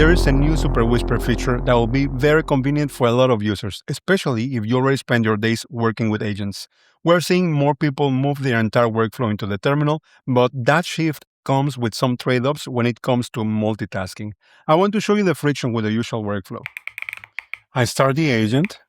there is a new Superwhisper feature that will be very convenient for a lot of users, especially if you already spend your days working with agents. We're seeing more people move their entire workflow into the terminal, but that shift comes with some trade-offs when it comes to multitasking. I want to show you the friction with the usual workflow. I start the agent,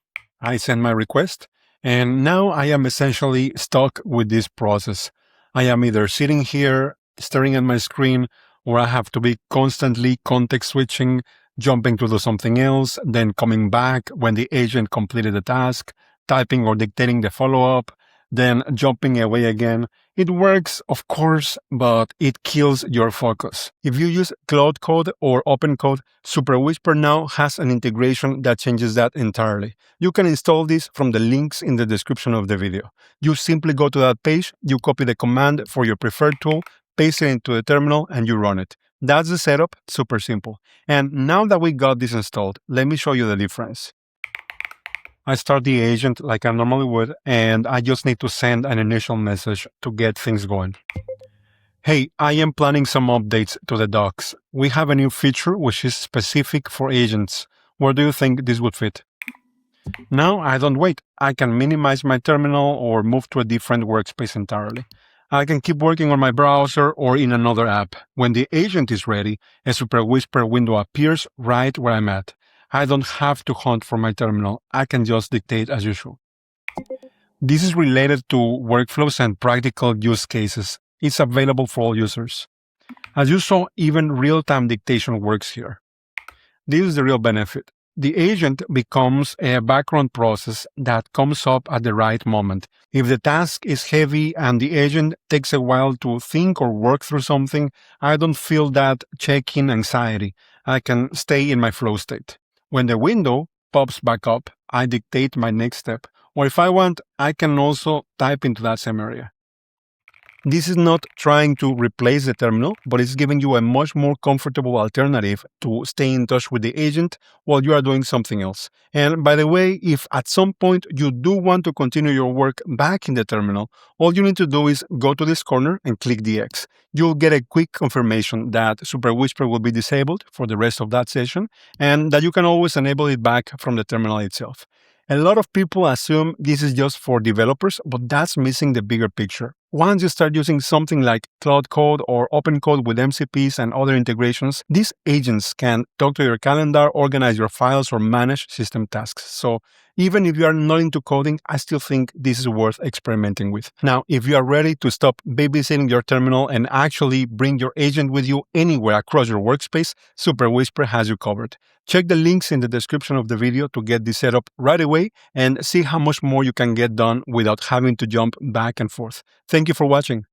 I send my request, and now I am essentially stuck with this process. I am either sitting here, staring at my screen, or I have to be constantly context switching, jumping to do something else, then coming back when the agent completed the task, typing or dictating the follow-up, then jumping away again. It works, of course, but it kills your focus. If you use Claude Code or OpenCode, Superwhisper now has an integration that changes that entirely. You can install this from the links in the description of the video. You simply go to that page, you copy the command for your preferred tool, paste it into the terminal, and you run it. That's the setup, super simple. And now that we got this installed, let me show you the difference. I start the agent like I normally would, and I just need to send an initial message to get things going. Hey, I am planning some updates to the docs. We have a new feature which is specific for agents. Where do you think this would fit? Now I don't wait. I can minimize my terminal or move to a different workspace entirely. I can keep working on my browser or in another app. When the agent is ready, a Superwhisper window appears right where I'm at. I don't have to hunt for my terminal. I can just dictate as usual. This is related to workflows and practical use cases. It's available for all users. As you saw, even real-time dictation works here. This is the real benefit. The agent becomes a background process that comes up at the right moment. If the task is heavy and the agent takes a while to think or work through something, I don't feel that check-in anxiety. I can stay in my flow state. When the window pops back up, I dictate my next step. Or if I want, I can also type into that same area. This is not trying to replace the terminal, but it's giving you a much more comfortable alternative to stay in touch with the agent while you are doing something else. And by the way, if at some point you do want to continue your work back in the terminal, all you need to do is go to this corner and click the X. You'll get a quick confirmation that Superwhisper will be disabled for the rest of that session and that you can always enable it back from the terminal itself. A lot of people assume this is just for developers, but that's missing the bigger picture. Once you start using something like Claude Code or OpenCode with MCPs and other integrations, these agents can talk to your calendar, organize your files, or manage system tasks. So even if you are not into coding, I still think this is worth experimenting with. Now, if you are ready to stop babysitting your terminal and actually bring your agent with you anywhere across your workspace, Superwhisper has you covered. Check the links in the description of the video to get this set up right away and see how much more you can get done without having to jump back and forth. Thank you for watching.